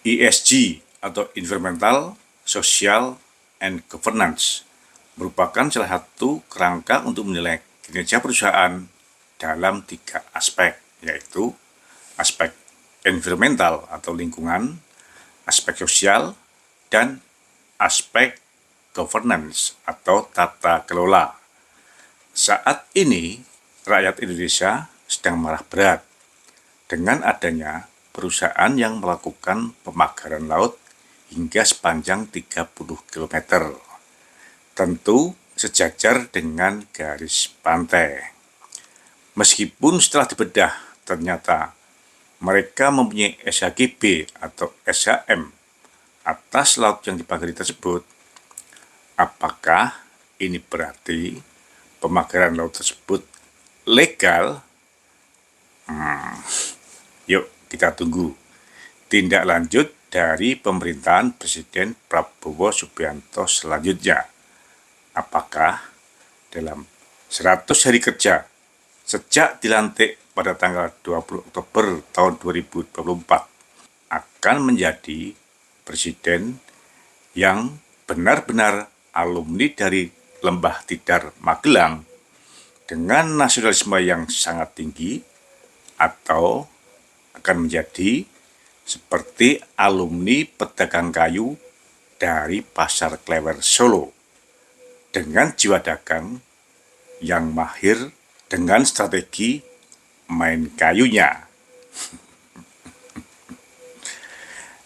ESG atau Environmental, Social, and Governance merupakan salah satu kerangka untuk menilai kinerja perusahaan dalam 3 aspek, yaitu aspek environmental atau lingkungan, aspek sosial, dan aspek governance atau tata kelola. Saat ini, rakyat Indonesia sedang marah berat dengan adanya perusahaan yang melakukan pemagaran laut hingga sepanjang 30 km. Tentu sejajar dengan garis pantai. Meskipun setelah dibedah ternyata mereka mempunyai SHGB atau SHM atas laut yang dipagari tersebut, apakah ini berarti pemagaran laut tersebut legal? Yuk kita tunggu tindak lanjut dari pemerintahan Presiden Prabowo Subianto selanjutnya. Apakah dalam 100 hari kerja sejak dilantik pada tanggal 20 Oktober tahun 2024 akan menjadi presiden yang benar-benar alumni dari Lembah Tidar Magelang dengan nasionalisme yang sangat tinggi, atau akan menjadi seperti alumni pedagang kayu dari Pasar Klewer Solo dengan jiwa dagang yang mahir dengan strategi main kayunya.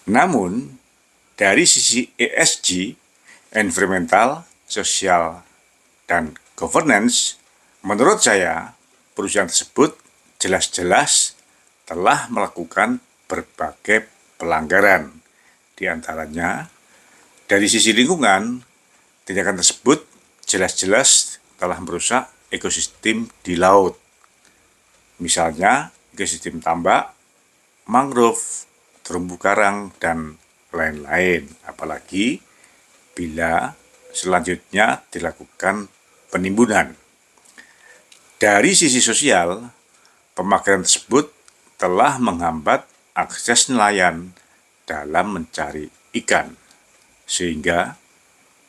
Namun, dari sisi ESG, Environmental, Social, dan Governance, menurut saya perusahaan tersebut jelas-jelas telah melakukan berbagai pelanggaran. Di antaranya, dari sisi lingkungan, tindakan tersebut jelas-jelas telah merusak ekosistem di laut. Misalnya, ekosistem tambak, mangrove, terumbu karang, dan lain-lain. Apalagi bila selanjutnya dilakukan penimbunan. Dari sisi sosial, pemagaran tersebut telah menghambat akses nelayan dalam mencari ikan, sehingga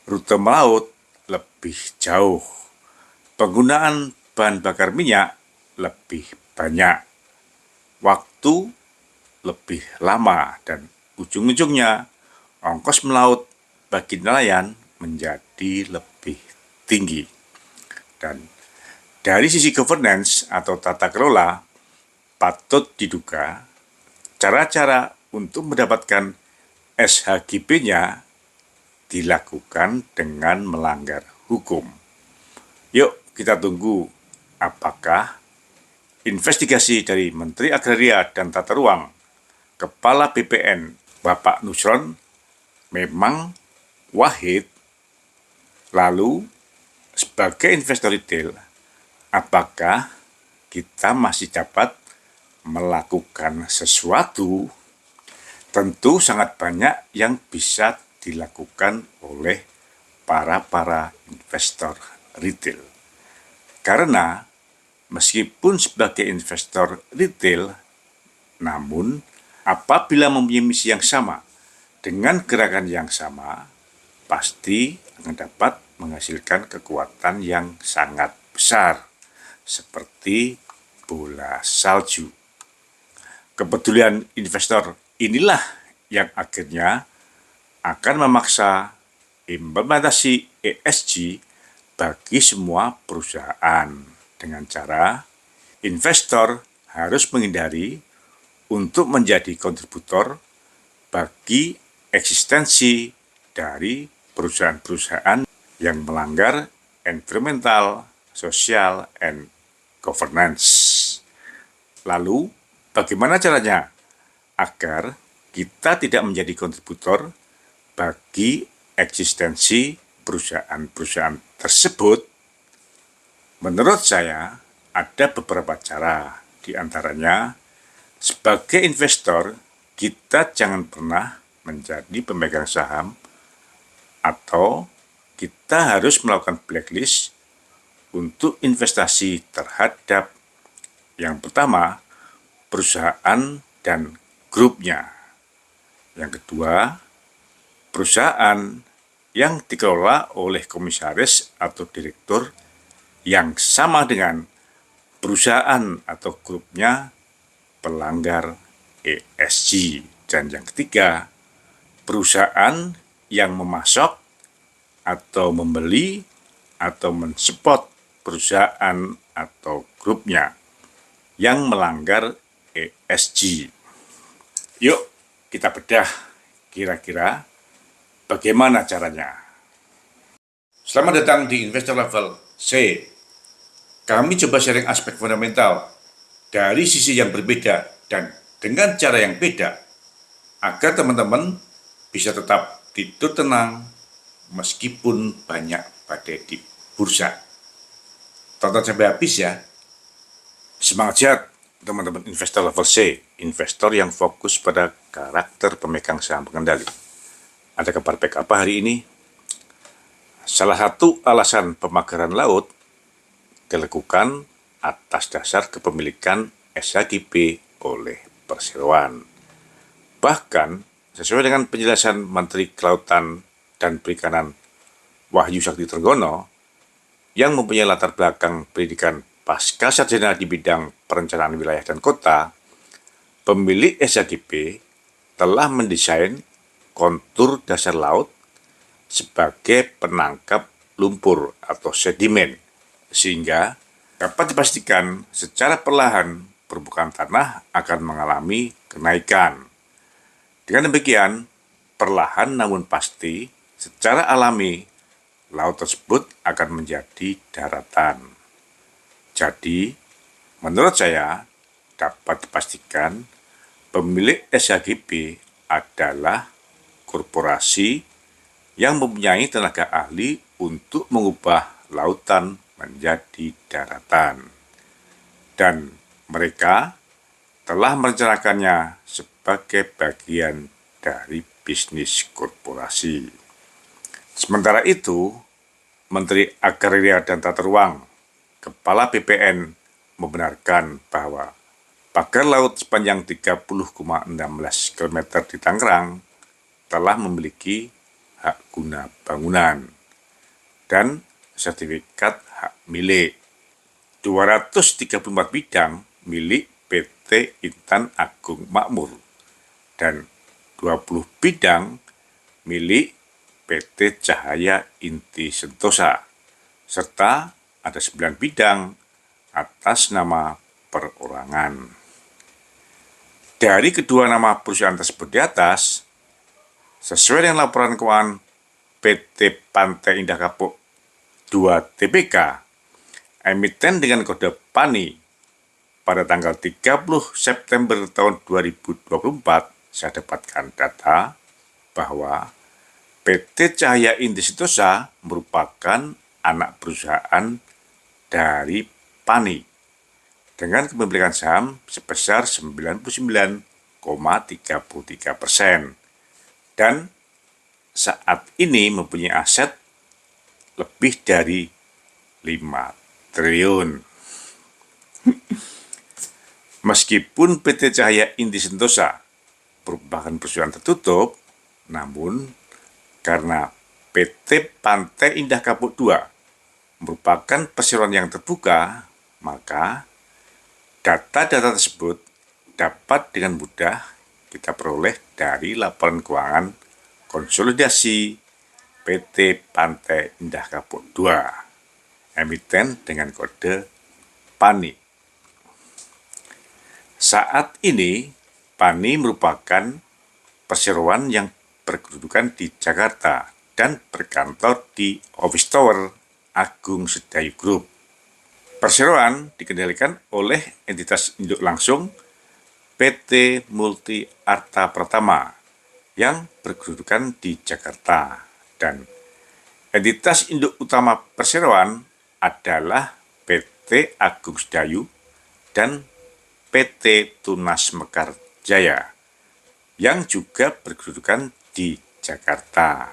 rute melaut lebih jauh, penggunaan bahan bakar minyak lebih banyak, waktu lebih lama, dan ujung-ujungnya ongkos melaut bagi nelayan menjadi lebih tinggi. Dan dari sisi governance atau tata kelola, patut diduga cara-cara untuk mendapatkan SHGB-nya dilakukan dengan melanggar hukum. Yuk kita tunggu apakah investigasi dari Menteri Agraria dan Tata Ruang, Kepala BPN Bapak Nusron memang wahid. Lalu sebagai investor retail, apakah kita masih dapat melakukan sesuatu? Tentu sangat banyak yang bisa dilakukan oleh para investor retail. Karena meskipun sebagai investor retail, namun apabila mempunyai misi yang sama dengan gerakan yang sama, pasti akan dapat menghasilkan kekuatan yang sangat besar, seperti bola salju. Kepedulian investor inilah yang akhirnya akan memaksa implementasi ESG bagi semua perusahaan dengan cara investor harus menghindari untuk menjadi kontributor bagi eksistensi dari perusahaan-perusahaan yang melanggar environmental, social, and governance. Lalu, bagaimana caranya agar kita tidak menjadi kontributor bagi eksistensi perusahaan-perusahaan tersebut? Menurut saya, ada beberapa cara. Di antaranya, sebagai investor, kita jangan pernah menjadi pemegang saham, atau kita harus melakukan blacklist untuk investasi terhadap yang pertama, perusahaan dan grupnya. Yang kedua, perusahaan yang dikelola oleh komisaris atau direktur yang sama dengan perusahaan atau grupnya pelanggar ESG. Dan yang ketiga, perusahaan yang memasok atau membeli atau mensupport perusahaan atau grupnya yang melanggar ESG. Yuk kita bedah kira-kira bagaimana caranya. Selamat datang di Investor Level C. Kami coba sharing aspek fundamental dari sisi yang berbeda dan dengan cara yang beda agar teman-teman bisa tetap tidur tenang meskipun banyak badai di bursa. Tonton sampai habis ya. Semangat teman-teman investor level C, investor yang fokus pada karakter pemegang saham pengendali. Ada kabar baik apa hari ini? Salah satu alasan pemagaran laut dilakukan atas dasar kepemilikan SHGP oleh perseroan. Bahkan, sesuai dengan penjelasan Menteri Kelautan dan Perikanan Wahyu Sakti Trenggono, yang mempunyai latar belakang pendidikan pasca sarjana di bidang perencanaan wilayah dan kota, pemilik SHGP telah mendesain kontur dasar laut sebagai penangkap lumpur atau sedimen, sehingga dapat dipastikan secara perlahan permukaan tanah akan mengalami kenaikan. Dengan demikian, perlahan namun pasti, secara alami, laut tersebut akan menjadi daratan. Jadi, menurut saya, dapat dipastikan pemilik SHGP adalah korporasi yang mempunyai tenaga ahli untuk mengubah lautan menjadi daratan. Dan mereka telah merencanakannya sebagai bagian dari bisnis korporasi. Sementara itu, Menteri Agraria dan Tata Ruang, Kepala BPN, membenarkan bahwa pagar laut sepanjang 30,16 km di Tangerang telah memiliki hak guna bangunan dan sertifikat hak milik. 234 bidang milik PT Intan Agung Makmur dan 20 bidang milik PT Cahaya Inti Sentosa, serta ada 9 bidang atas nama perorangan. Dari kedua nama perusahaan tersebut di atas, sesuai dengan laporan keuangan PT Pantai Indah Kapuk 2 Tbk, emiten dengan kode PANI pada tanggal 30 September tahun 2024, saya dapatkan data bahwa PT Cahaya Inti Sentosa merupakan anak perusahaan dari PANI dengan kepemilikan saham sebesar 99,33% dan saat ini mempunyai aset lebih dari 5 triliun. Meskipun PT Cahaya Inti Sentosa merupakan perusahaan tertutup, namun karena PT Pantai Indah Kapuk 2 merupakan perseroan yang terbuka, maka data-data tersebut dapat dengan mudah kita peroleh dari laporan keuangan konsolidasi PT Pantai Indah Kapuk 2, emiten dengan kode PANI. Saat ini, PANI merupakan perseroan yang berkedudukan di Jakarta dan berkantor di Office Tower Agung Sedayu Group. Perseroan dikendalikan oleh entitas induk langsung PT Multi Arta Pratama yang berkedudukan di Jakarta, dan entitas induk utama perseroan adalah PT Agung Sedayu dan PT Tunas Mekar Jaya yang juga berkedudukan di Jakarta.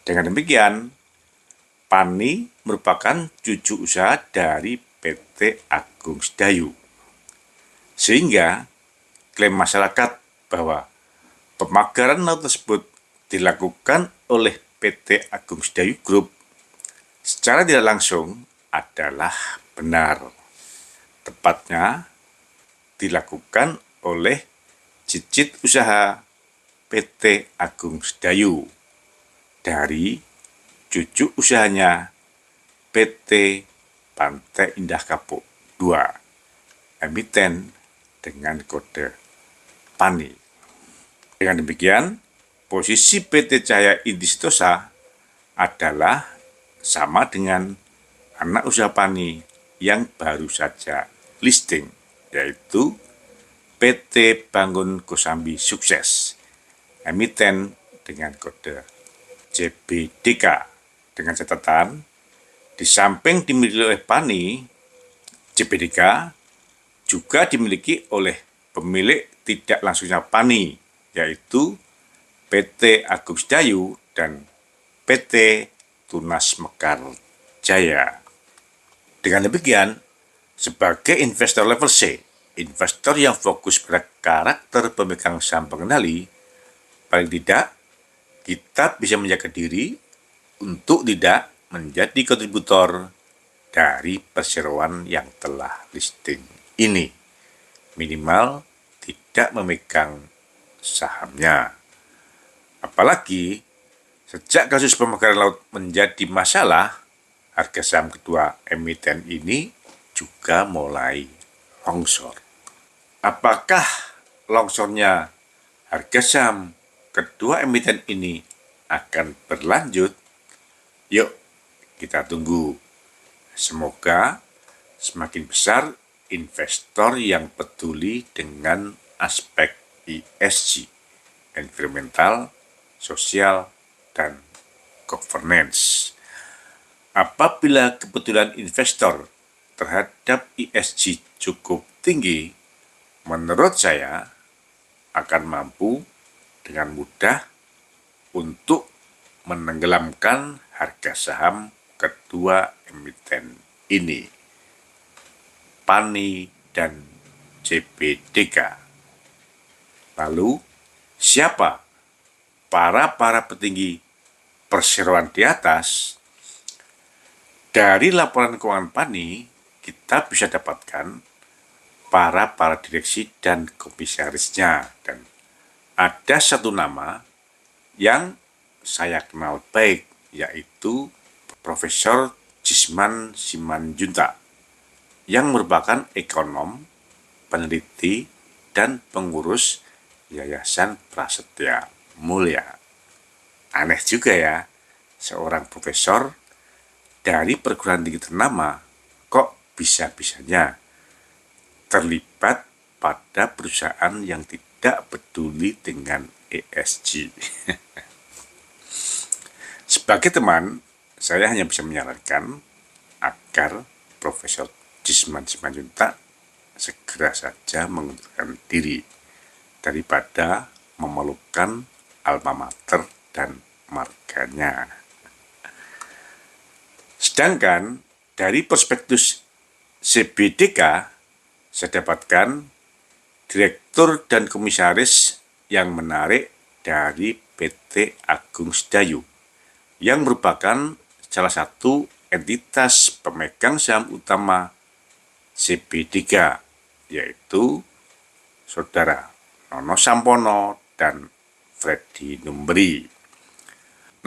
Dengan demikian, PANI merupakan cucu usaha dari PT Agung Sedayu. Sehingga klaim masyarakat bahwa Pemagaran laut tersebut dilakukan oleh PT Agung Sedayu Group secara tidak langsung adalah benar. Tepatnya dilakukan oleh cicit usaha PT Agung Sedayu dari cucu usahanya PT Pantai Indah Kapuk II, emiten dengan kode PANI. Dengan demikian, posisi PT Cahaya Inti Sentosa adalah sama dengan anak usaha PANI yang baru saja listing, yaitu PT Bangun Kosambi Sukses, emiten dengan kode CBDK, dengan catatan di samping dimiliki oleh PANI, CBDK juga dimiliki oleh pemilik tidak langsungnya PANI, yaitu PT Agung Sedayu dan PT Tunas Mekar Jaya. Dengan demikian, sebagai investor level C, investor yang fokus pada karakter pemegang saham pengendali, paling tidak kita bisa menjaga diri untuk tidak menjadi kontributor dari perseroan yang telah listing ini. Minimal tidak memegang sahamnya. Apalagi sejak kasus pemekaran laut menjadi masalah, harga saham kedua emiten ini juga mulai longsor. Apakah longsornya harga saham kedua emiten ini akan berlanjut? Yuk kita tunggu. Semoga semakin besar investor yang peduli dengan aspek ESG, environmental, sosial, dan governance. Apabila kepedulian investor terhadap ESG cukup tinggi, menurut saya akan mampu dengan mudah untuk menenggelamkan harga saham kedua emiten ini, PANI dan CBDK. Lalu, siapa para petinggi perseroan di atas? Dari laporan keuangan PANI, kita bisa dapatkan para direksi dan komisarisnya. Dan ada satu nama yang saya kenal baik, yaitu Profesor Jisman Simanjuntak, yang merupakan ekonom, peneliti, dan pengurus Yayasan Prasetya Mulia. Aneh juga ya, seorang profesor dari perguruan tinggi ternama kok bisa-bisanya terlibat pada perusahaan yang tidak peduli dengan ESG. Sebagai teman, saya hanya bisa menyarankan agar Profesor Jisman Simanjuntak segera saja mengundurkan diri daripada memelukkan alma mater dan marganya. Sedangkan dari perspektif CBDK, saya dapatkan direktur dan komisaris yang menarik dari PT Agung Sedayu, yang merupakan salah satu entitas pemegang saham utama CBDK, yaitu Saudara Nono Sampono dan Freddy Numberi.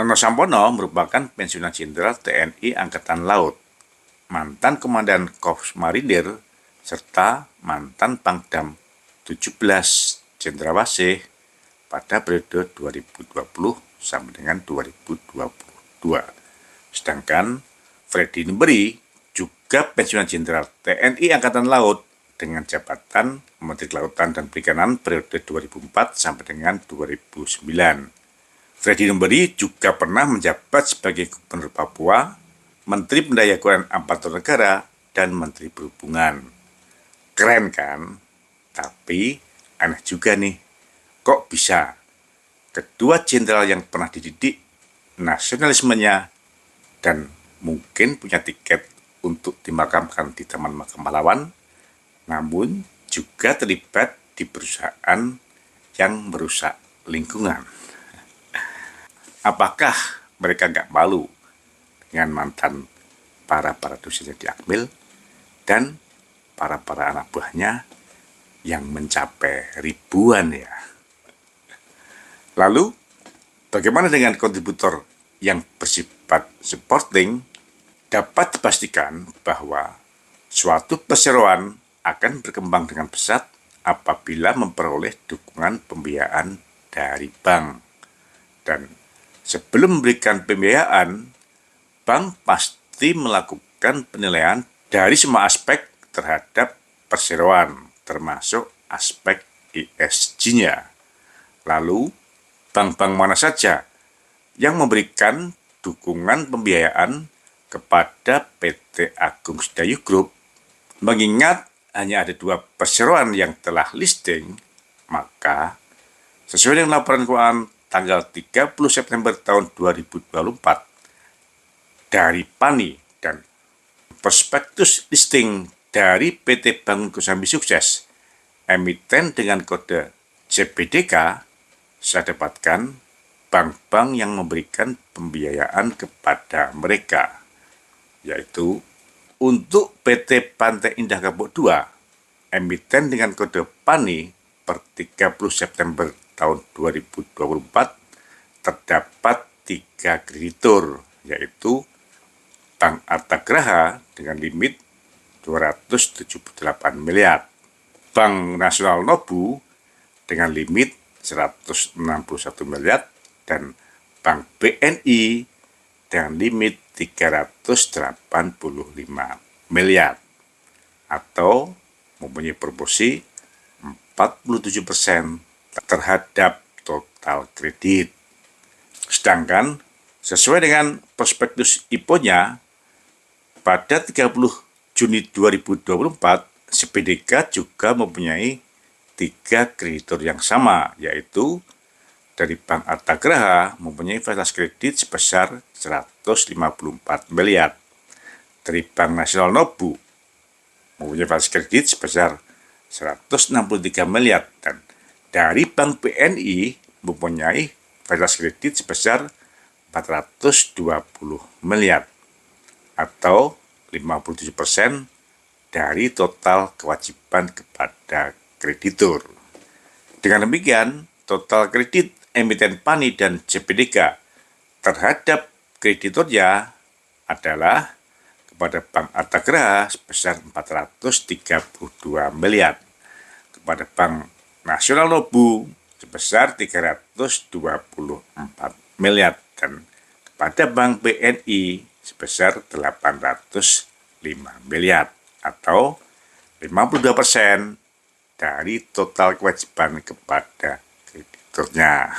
Nono Sampono merupakan pensiunan jenderal TNI Angkatan Laut, mantan komandan Korps Marinir, serta mantan Pangdam 17 Cendrawasih pada periode 2020 sampai dengan 2022. Sedangkan Freddy Numberi juga pensiunan jenderal TNI Angkatan Laut dengan jabatan Menteri Kelautan dan Perikanan periode 2004 sampai dengan 2009. Freddy Numberi juga pernah menjabat sebagai Gubernur Papua, Menteri Pendayaan Aparatur Negara, dan Menteri Perhubungan. Keren kan? Tapi aneh juga nih, kok bisa kedua jenderal yang pernah dididik nasionalismenya dan mungkin punya tiket untuk dimakamkan di Taman Makam Pahlawan, namun juga terlibat di perusahaan yang merusak lingkungan. Apakah mereka nggak malu dengan mantan para dosennya di Akmil dan para anak buahnya yang mencapai ribuan ya? Lalu, bagaimana dengan kontributor yang bersifat supporting? Dapat dipastikan bahwa suatu perseroan akan berkembang dengan pesat apabila memperoleh dukungan pembiayaan dari bank. Dan sebelum memberikan pembiayaan, bank pasti melakukan penilaian dari semua aspek terhadap perseroan, termasuk aspek ESG-nya. Lalu, bank-bank mana saja yang memberikan dukungan pembiayaan kepada PT Agung Sedayu Group? Mengingat hanya ada 2 perseroan yang telah listing, maka sesuai dengan laporan keuangan tanggal 30 September tahun 2024 dari PANI dan prospektus listing dari PT Bangun Kosambi Sukses, emiten dengan kode CBDK, saya dapatkan bank-bank yang memberikan pembiayaan kepada mereka, yaitu untuk PT Pantai Indah Kapuk 2, emiten dengan kode PANI per 30 September tahun 2024, terdapat 3 kreditur, yaitu Bank Artagraha dengan limit 278 miliar, Bank Nasional Nobu dengan limit 161 miliar, dan Bank BNI dengan limit 385 miliar atau mempunyai proporsi 47% terhadap total kredit. Sedangkan sesuai dengan prospektus IPO-nya pada 30 Juni 2024, CBDK juga mempunyai 3 kreditur yang sama, yaitu dari Bank Artagraha mempunyai fasilitas kredit sebesar 154 miliar. Dari Bank Nasional Nobu mempunyai fasilitas kredit sebesar 163 miliar. Dan dari Bank BNI mempunyai fasilitas kredit sebesar 420 miliar. Atau 57% dari total kewajiban kepada kreditur. Dengan demikian, total kredit emiten PANI dan CBDK terhadap krediturnya adalah kepada Bank Artagraha sebesar 432 miliar, kepada Bank Nasional Nobu sebesar 324 miliar, dan kepada Bank BNI sebesar 805 miliar atau 52% dari total kewajiban kepada krediturnya.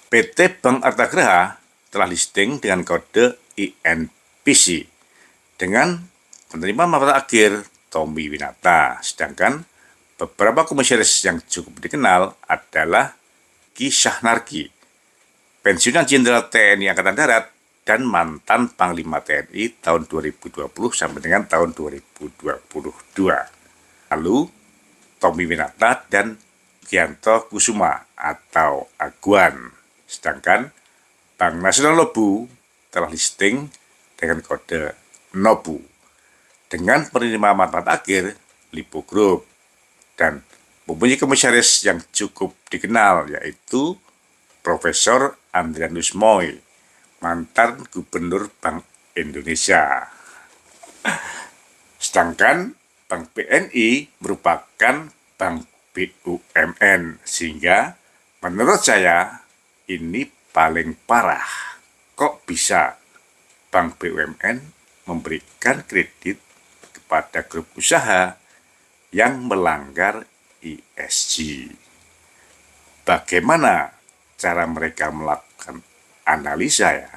PT Bank Artagraha telah listing dengan kode INPC dengan penerima manfaat akhir Tommy Winata, sedangkan beberapa komisaris yang cukup dikenal adalah Ki Syahnarki, pensiunan Jenderal TNI Angkatan Darat dan mantan Panglima TNI tahun 2020 sampai dengan tahun 2022. Lalu Tommy Winata dan Gianto Kusuma atau Aguan. Sedangkan Bank Nasional Nobu telah listing dengan kode Nobu dengan penerima manfaat akhir Lipo Group dan mempunyai komisaris yang cukup dikenal, yaitu Profesor Andrianus Moy, mantan Gubernur Bank Indonesia. Sedangkan Bank BNI merupakan bank BUMN, sehingga menurut saya ini paling parah. Kok bisa bank BUMN memberikan kredit kepada grup usaha yang melanggar ESG? Bagaimana cara mereka melakukan analisa ya?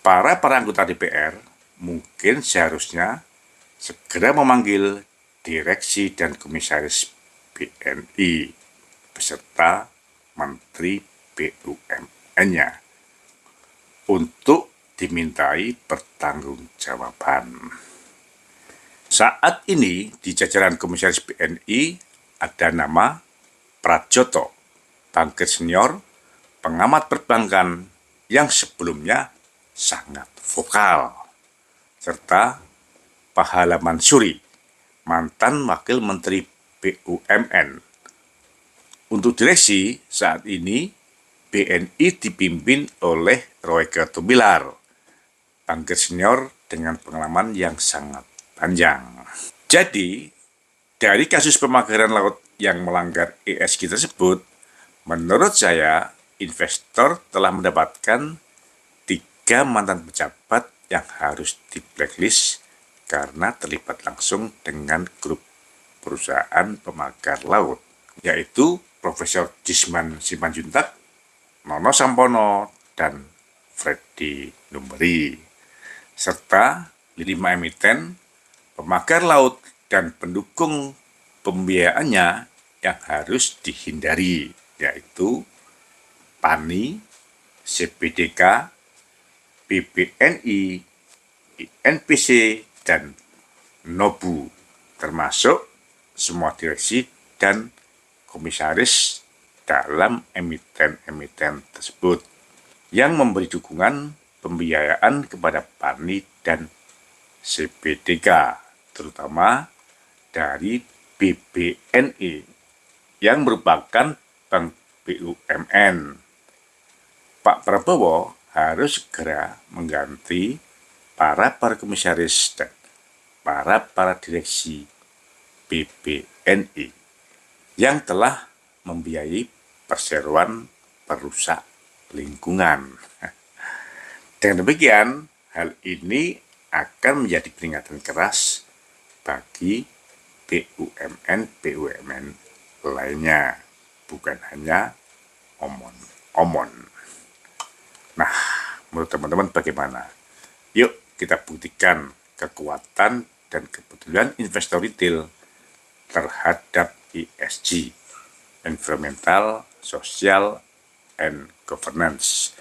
Para anggota DPR mungkin seharusnya segera memanggil direksi dan komisaris BNI beserta Menteri BUMN-nya untuk dimintai pertanggungjawaban. Saat ini di jajaran komisaris BNI ada nama Prajoto, bankir senior, pengamat perbankan yang sebelumnya sangat vokal, serta Pak Hala Mansuri, mantan Wakil Menteri BUMN. Untuk direksi saat ini, BNI dipimpin oleh Royke Tubilar, bankir senior dengan pengalaman yang sangat panjang. Jadi, dari kasus pemagaran laut yang melanggar ESG tersebut, menurut saya, investor telah mendapatkan 3 mantan pejabat yang harus di blacklist karena terlibat langsung dengan grup perusahaan pemagar laut, yaitu Profesor Jisman Simanjuntak, Nono Sampono, dan Freddy Numberi, serta 5 emiten, pemagar laut, dan pendukung pembiayaannya yang harus dihindari, yaitu PANI, CPDK, BBNI, INPC, dan NOBU, termasuk semua direksi dan komisaris dalam emiten-emiten tersebut yang memberi dukungan pembiayaan kepada PANI dan CPDK, terutama dari BBNI yang merupakan bank BUMN. Pak Prabowo harus segera mengganti para komisaris dan para direksi BBNI yang telah membiayai perseroan perusak lingkungan. Dengan demikian, hal ini akan menjadi peringatan keras bagi BUMN lainnya, bukan hanya omon-omon. Nah, menurut teman-teman bagaimana? Yuk kita buktikan kekuatan dan kepedulian investor retail terhadap ESG, Environmental, Social, and Governance,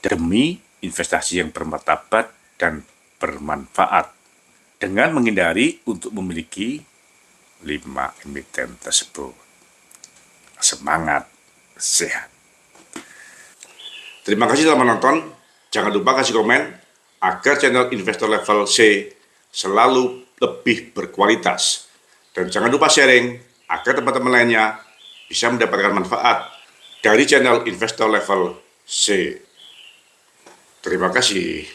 demi investasi yang bermartabat dan bermanfaat, dengan menghindari untuk memiliki 5 emiten tersebut. Semangat, sehat. Terima kasih telah menonton. Jangan lupa kasih komen agar channel Investor Level C selalu lebih berkualitas. Dan jangan lupa sharing agar teman-teman lainnya bisa mendapatkan manfaat dari channel Investor Level C. Terima kasih.